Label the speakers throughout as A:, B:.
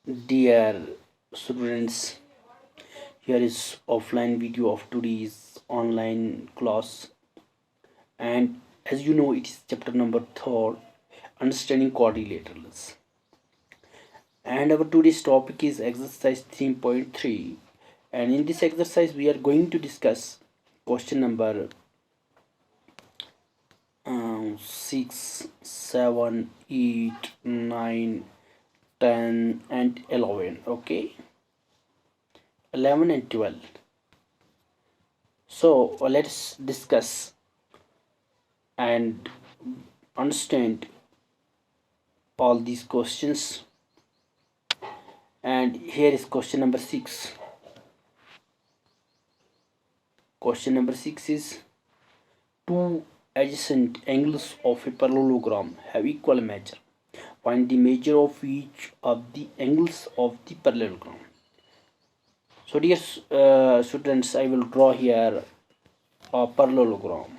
A: Dear students, here is offline video of today's online class, and as you know, it is chapter number 3, understanding quadrilaterals. And our today's topic is exercise 3.3, and in this exercise we are going to discuss question number 6, 7, 8, 9, 10 and 11. Okay, 11 and 12. So let's discuss and understand all these questions. And here is question number 6. Question number 6 is: two adjacent angles of a parallelogram have equal measure. Find the measure of each of the angles of the parallelogram. So dear students, I will draw here a parallelogram.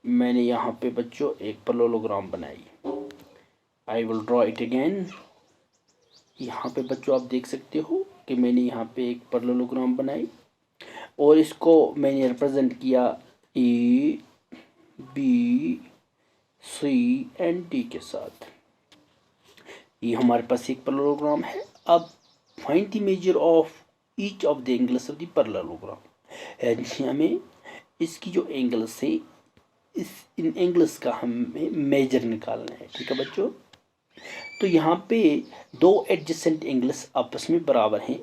A: मैंने यहाँ पे बच्चों एक parallelogram बनाई. I will draw it again. यहाँ पे बच्चों आप देख सकते हो कि मैंने यहाँ पे एक पैरेललोग्राम बनाई और इसको मैंने रिप्रेजेंट किया ए, बी, सी एंड डी के साथ. ये हमारे पास एक पैरेललोग्राम है. अब find the measure of each of the angles of the parallelogram. हमें इसकी जो एंगल्स है इन एंगल्स का हमें मेजर निकालना है. ठीक है बच्चों. तो यहाँ पे दो एडजेसेंट एंगल्स आपस में बराबर हैं,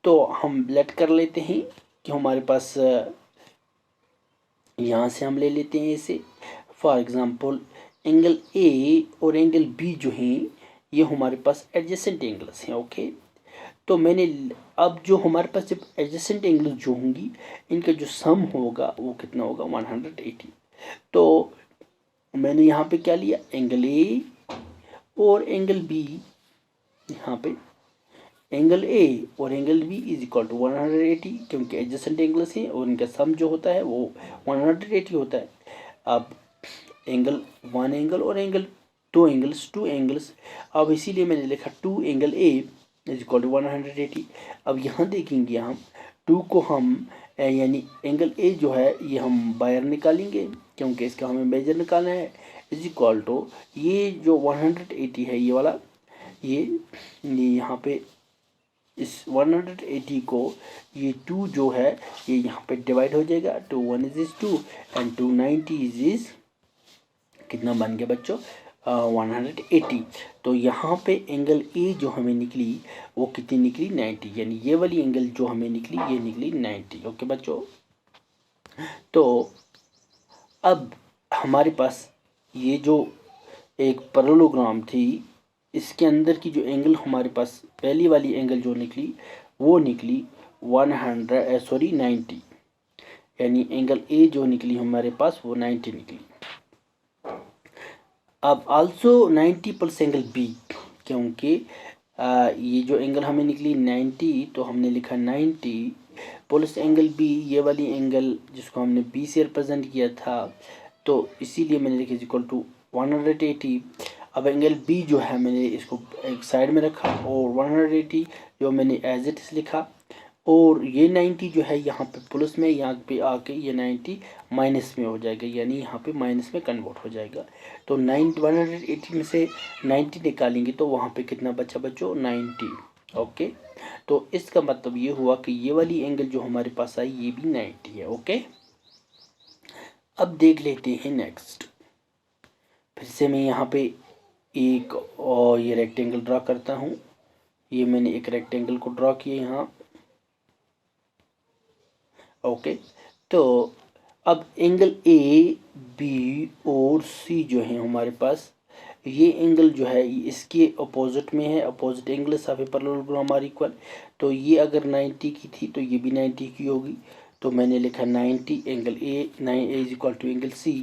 A: तो हम लेट कर लेते हैं कि हमारे पास यहाँ से हम ले लेते हैं इसे. फॉर एग्जांपल एंगल ए और एंगल बी जो हैं ये हमारे पास एडजेसेंट एंगल्स हैं. ओके. तो मैंने अब जो हमारे पास जब एडजेसेंट एंगल्स जो होंगी इनका जो सम होगा वो कितना होगा 180. तो मैंने यहाँ पे क्या लिया, एंगल ए और एंगल बी. यहाँ पे एंगल ए और angle B is equal to 180 क्योंकि एडजेसेंट एंगल्स हैं और इनका सम जो होता है वो 180 होता है. अब एंगल वन एंगल और एंगल टू एंगल्स. अब इसीलिए मैंने लिखा 2 angle A is equal to 180. अब यहाँ देखेंगे हम 2 को हम यानी एंगल ए जो है ये हम बाहर निकालेंगे क्योंकि इसका हमें मेजर निकालना है. इज इक्वल टू ये जो 180 है ये वाला ये यहाँ पे इस 180 को ये 2 जो है ये यहाँ पे डिवाइड हो जाएगा. 2 1 इज 2 एंड 2 90 इज कितना बन गया बच्चों 180. तो यहाँ पे एंगल ए जो हमें निकली वो कितनी निकली 90. यानी ये वाली एंगल जो हमें निकली ये निकली 90. ओके बच्चों. तो अब हमारे पास ये जो एक पैरेललोग्राम थी इसके अंदर की जो एंगल हमारे पास पहली वाली एंगल जो निकली वो निकली 90. यानी एंगल ए जो निकली हमारे पास वो 90 निकली. अब आल्सो 90 प्लस एंगल बी क्योंकि ये जो एंगल हमें निकली 90 तो हमने लिखा 90 प्लस एंगल बी ये वाली एंगल जिसको हमने बी से रिप्रेजेंट किया था तो इसीलिए मैंने लिखा इक्वल टू 180. अब एंगल बी जो है मैंने इसको एक साइड में रखा और 180 जो मैंने एज इट इज लिखा और ये 90 जो है यहाँ पे प्लस में यहाँ पे आके ये 90 माइनस में हो जाएगा यानी यहाँ पे माइनस में कन्वर्ट हो जाएगा. तो 180 में से 90 निकालेंगे तो वहाँ पे कितना बचा बच्चों 90. ओके. तो इसका मतलब ये हुआ कि ये वाली एंगल जो हमारे पास आई ये भी 90 है. ओके. अब देख लेते हैं नेक्स्ट. फिर से मैं यहाँ पे एक और ये रेक्टेंगल ड्रा करता हूँ. ये मैंने एक रेक्टेंगल को ड्रा किया यहाँ. ओके. तो अब एंगल ए बी और सी जो है हमारे पास ये एंगल जो है इसके अपोजिट में है. Opposite angles of a parallelogram are equal. तो ये अगर 90 की थी तो ये भी 90 की होगी. तो मैंने लिखा 90 angle A is equal to angle C.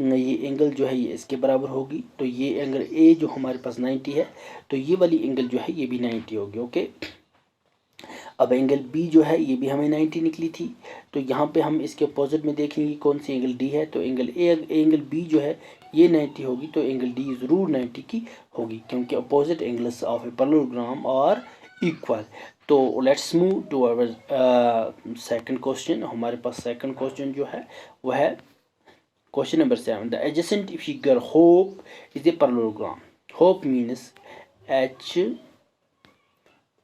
A: ये एंगल जो है ये इसके बराबर होगी. तो ये एंगल ए जो हमारे पास 90 है तो ये वाली एंगल जो है ये भी 90 होगी. ओके. अब एंगल बी जो है ये भी हमें 90 निकली थी. तो यहाँ पे हम इसके अपोजिट में देखेंगे कौन सी एंगल डी है. तो एंगल बी जो है ये 90 होगी तो एंगल डी ज़रूर 90 की होगी, क्योंकि opposite angles of a parallelogram are equal. तो let's move to our second question. हमारे पास सेकंड क्वेश्चन जो है वह है question number 7। The adjacent figure HOPE is a parallelogram. HOPE means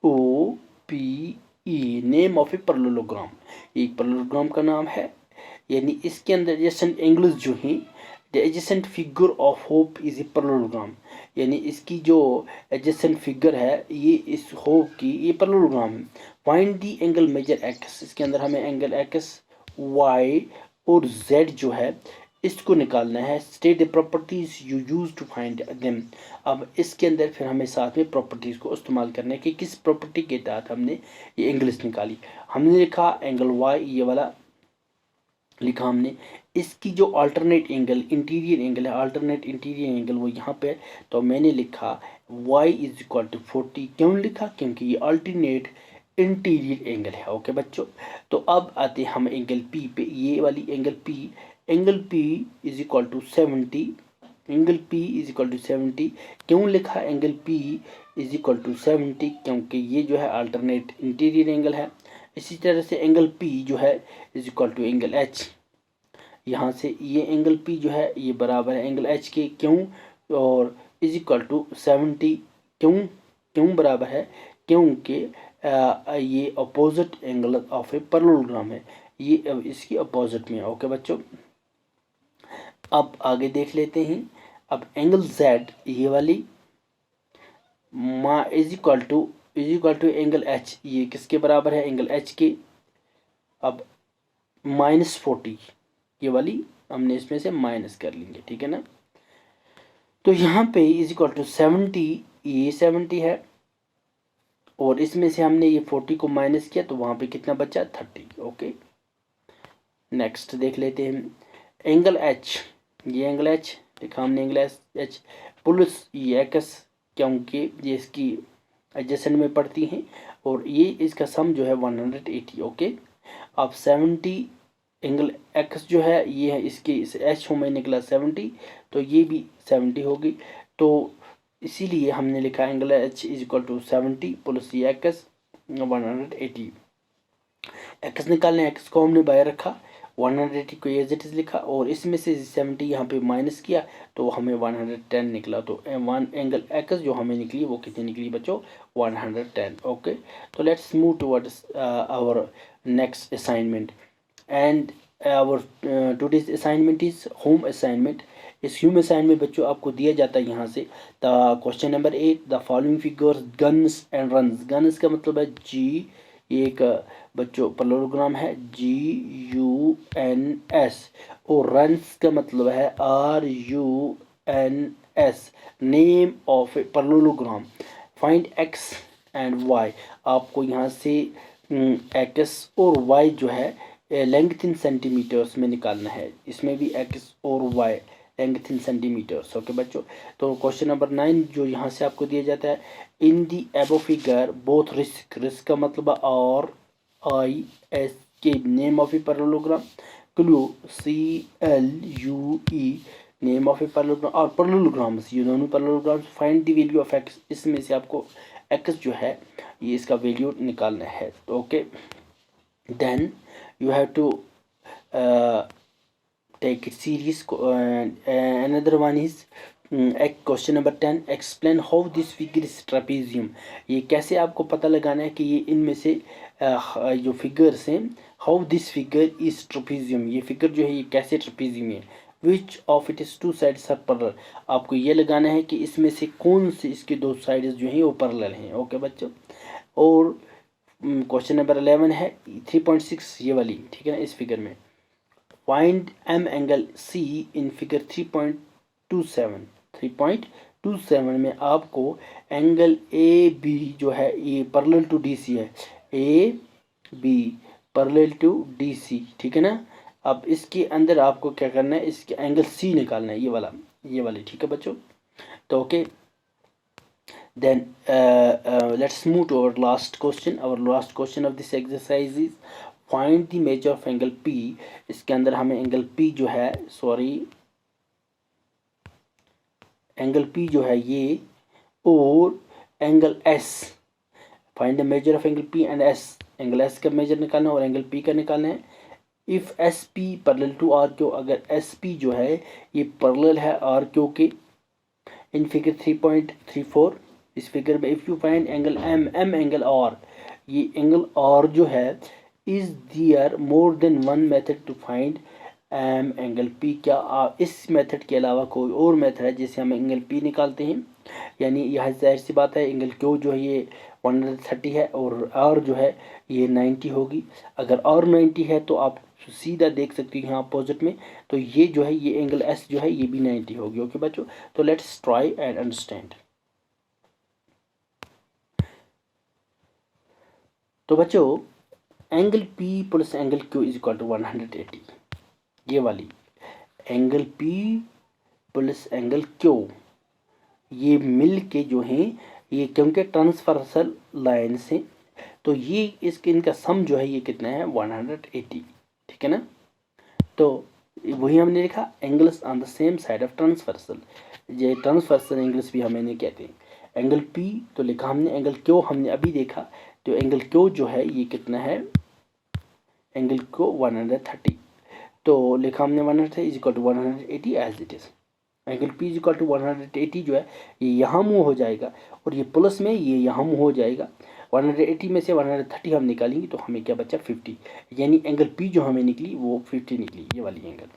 A: HOPE, name of a parallelogram. एक parallelogram का नाम है, यानी इसके अंदर एडजेसेंट एंगल्स जो हैं, the adjacent figure of hope is a parallelogram, यानी इसकी जो एडजेसेंट फिगर है ये इस होप की ये पैरेललोग्राम है। Find the angle measure x, इसके अंदर हमें एंगल एक्स, वाई और जेड जो है इसको निकालना है। State the properties you use to find them. अब इसके अंदर फिर हमें साथ में प्रॉपर्टीज को इस्तेमाल करना है कि किस प्रॉपर्टी के तहत हमने ये एंगल्स निकाली। हमने लिखा एंगल वाई, ये वाला लिखा हमने। इसकी जो अल्टरनेट एंगल इंटीरियर एंगल है, अल्टरनेट इंटीरियर एंगल वो यहाँ पे है, तो मैंने लिखा y इज इक्वल टू 40। क्यों लिखा? क्योंकि ये अल्टरनेट इंटीरियर एंगल है। ओके बच्चों, तो अब आते हैं हम एंगल P पे। ये वाली angle P is equal to 70। Angle P is equal to 70 क्यों लिखा angle P is equal to 70? क्योंकि ये जो है अल्टरनेट इंटीरियर एंगल है। इसी तरह से एंगल P जो है is equal to angle H। यहाँ से ये एंगल P जो है ये बराबर है एंगल H के। क्यों? और इज इक्वल टू 70 क्यों बराबर है? क्योंकि ये opposite angle of a parallelogram है, ये इसकी अपोजिट में है। ओके बच्चों, अब आगे देख लेते हैं। अब एंगल Z ये वाली is equal to angle H, ये किसके बराबर है? एंगल H के। अब -40 ये वाली हमने इसमें से माइनस कर लेंगे, ठीक है ना। तो यहाँ पे इज इक्वल टू 70, ये 70 है और इसमें से हमने ये 40 को माइनस किया तो वहाँ पे कितना बचा? 30। ओके, नेक्स्ट देख लेते हैं एंगल H। ये एंगल H लिखा हमने एंगल H प्लस ये एक्स, क्योंकि ये इसकी एडजेसेंट में पड़ती हैं और ये इसका सम जो है 180। ओके, अब 70 एंगल X जो है ये है इसकी इस H में निकला 70, तो ये भी 70 होगी। तो इसीलिए हमने लिखा angle H is equal to 70 plus ये एक्स 180। एक्स निकालने, एक्स को हमने बाहर रखा, 180 को एज इट इज लिखा और इसमें से 70 यहाँ पे माइनस किया तो हमें 110 निकला। तो वन एंगल एक्स जो हमें निकली वो कितनी निकली बच्चों? 110। ओके, तो let's move towards our next assignment and our today's assignment is home assignment. इस होम असाइनमेंट बच्चों आपको दिया जाता है यहाँ से the question number 8, the following figures guns and runs. Guns का मतलब है G, ये एक बच्चों पैरेललोग्राम है GUNS, और रन्स का मतलब है RUNS। Name of a parallelogram. Find X and Y। आपको यहाँ से X और Y जो है लेंथ इन सेंटीमीटर्स में निकालना है। इसमें भी X और Y length in centimetres. Okay बच्चों, तो क्वेश्चन नंबर 9 जो यहाँ से आपको दिया जाता है, इन दी एबो फिगर बोथ रिस्क का मतलब RIS के name of a parallelogram, clue CLUE name of a parallelogram, और पैरेललोग्राम्स ये दोनों parallelograms. Find the value of X, इसमें से आपको X जो है ये इसका वैल्यू निकालना है। Okay, then you have to take it serious. Another one is question number 10, explain how this figure is trapezium. ये कैसे आपको पता लगाना है कि ये इनमें से जो फिगर्स हैं, how this figure is trapezium, ये फिगर जो है ये कैसे ट्रेपेजियम है। Which of it is two sides are parallel, आपको ये लगाना है कि इसमें से कौन से इसके दो साइड्स जो हैं वो पैरेलल हैं। ओके बच्चों, और क्वेश्चन नंबर 11 है 3.6 ये वाली, ठीक है ना। इस फिगर में find M angle C in figure 3.27 में आपको एंगल AB जो है ये पैरेलल टू DC है, AB पैरेलल टू DC, ठीक है ना। अब इसके अंदर आपको क्या करना है, इसके एंगल C निकालना है, ये वाली, ठीक है बच्चों। तो okay, then let's move to our last question. Our last question of this exercise is find the measure of angle P। इसके अंदर हमें एंगल P जो है एंगल पी जो है ये, और angle S, find the measure of angle P and S, angle S का मेजर निकालना और एंगल पी का निकालना है। If S P parallel to R Q, अगर एस पी जो है ये पैरेलल है आर क्यू के, इन फिगर 3.34, इस फिगर में if you find angle m, m angle R, ये एंगल आर जो है, is there more than one method to find m angle P, क्या आप इस मेथड के अलावा कोई और मेथड है जिससे हम एंगल पी निकालते हैं? यानी यह जाहिर सी बात है, एंगल क्यू जो है ये 130 है और आर जो है ये 90 होगी। अगर आर 90 है तो आप सीधा देख सकते हो यहाँ अपोजिट में, तो ये जो है ये एंगल एस जो है ये भी 90 होगी। ओके बच्चों, तो लेट्स ट्राई एंड अंडरस्टैंड। तो बच्चों, angle P plus angle Q is equal to 180, ये वाली angle P plus angle Q ये मिल के जो हैं ये, क्योंकि ट्रांसवर्सल लाइन से, तो ये इसके इनका सम जो है ये कितना है 180, ठीक है ना। तो वही हमने लिखा angles on the same side of transversal, ये ट्रांसवर्सल एंगल्स भी हमें नहीं कहते। एंगल पी तो लिखा हमने, एंगल क्यू हमने अभी देखा, तो एंगल क्यू जो है ये कितना है, एंगल क्यू 130, तो लिखा हमने 130 is equal to 180 as it is. Angle P is equal to 180 जो है ये यहाँ मूव हो जाएगा, और ये प्लस में ये यहाँ मूव हो जाएगा। 180 में से 130 हम निकालेंगे तो हमें क्या बचा 50, यानी एंगल पी जो हमें निकली वो 50 निकली, ये वाली एंगल,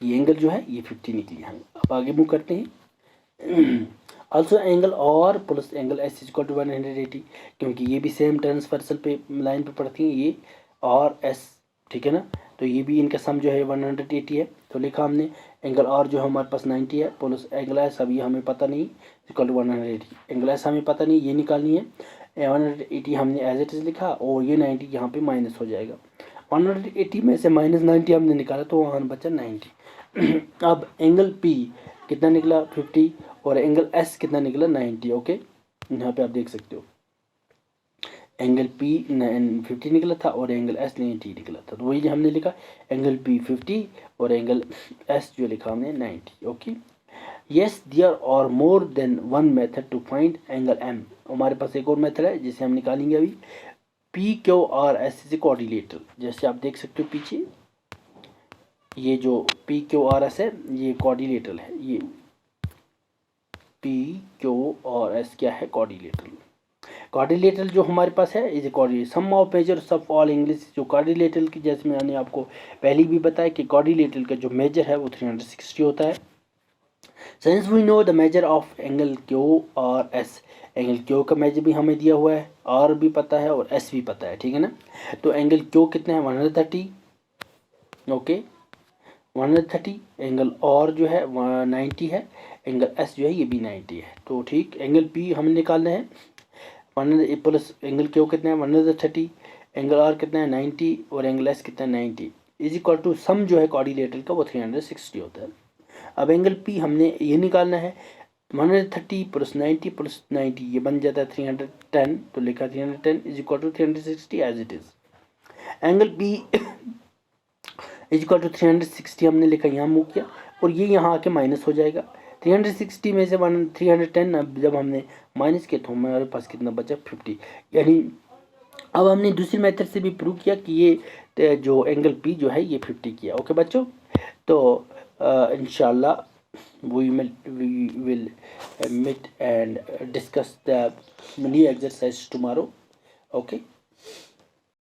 A: ये एंगल जो है ये 50 निकली। हम अब आगे मूव करते हैं। Also angle R plus angle S is equal to 180, क्योंकि ये भी सेम ट्रांसवर्सल पे लाइन पे पड़ती हैं ये और एस, ठीक है ना। तो ये भी इनका सम जो है 180 है, तो लिखा हमने एंगल आर जो है हमारे पास 90 है प्लस एंगल एस अभी हमें पता नहीं, इक्वल टू 180, एंगल एस हमें पता नहीं, ये निकालनी है। 180 हमने एज इट इज़ लिखा और ये 90 यहाँ पे माइनस हो जाएगा। 180 में से -90 हमने निकाला तो वहाँ बचा 90। अब एंगल पी कितना निकला 50 और एंगल एस कितना निकला 90। ओके, यहाँ पे आप देख सकते हो एंगल पी 50 निकला था और एंगल एस 90 निकला था, तो वही हमने लिखा एंगल पी 50 और एंगल एस जो लिखा हमने 90। Okay, yes there are more than one method to find angle m, हमारे पास एक और मेथड है जिसे हम निकालेंगे अभी। P Q R S is coordinator, जैसे आप देख सकते हो पीछे ये जो पी क्यू आर एस है ये कोऑर्डिनेटर है, ये पी क्यू आर एस क्या है कोऑर्डिनेटर। कोऑर्डिनेटर जो हमारे पास है is coordinator sum of measures of all angles, जो कोऑर्डिनेटर की जैसे मैंने आपको पहले भी बताया कि कोऑर्डिनेटर का जो मेजर है वो 360 होता है। Since we know the measure of angle Q और एस, एंगल क्यू का मेजर भी हमें दिया हुआ है, आर भी पता है और एस भी पता है, ठीक है ना। तो एंगल क्यू कितना है 130, ओके 130, एंगल और जो है 90 है, एंगल एस जो है ये भी 90 है। तो ठीक, एंगल पी हमें निकालना है 100 प्लस एंगल क्यू कितना है 130, एंगल आर कितना है 90 और एंगल एस कितना है 90, इज इक्वल टू सम जो है कोऑर्डिनेटर का वो 360 होता है। अब एंगल पी हमने ये निकालना है 130 प्लस 90 प्लस 90 ये बन जाता है 310, तो लिखा 310 is equal to 360 as it is. Angle P is equal to 360 हमने लिखा, यहाँ मूव किया और ये यहाँ आके माइनस हो जाएगा। 360 में से 310 जब हमने माइनस किया तो हमारे पास कितना बचा 50, यानी अब हमने दूसरी मेथड से भी प्रूव किया कि ये जो एंगल पी जो है ये 50 किया। ओके बच्चों, तो इंशाल्लाह we will meet and discuss the new exercise tomorrow. Okay.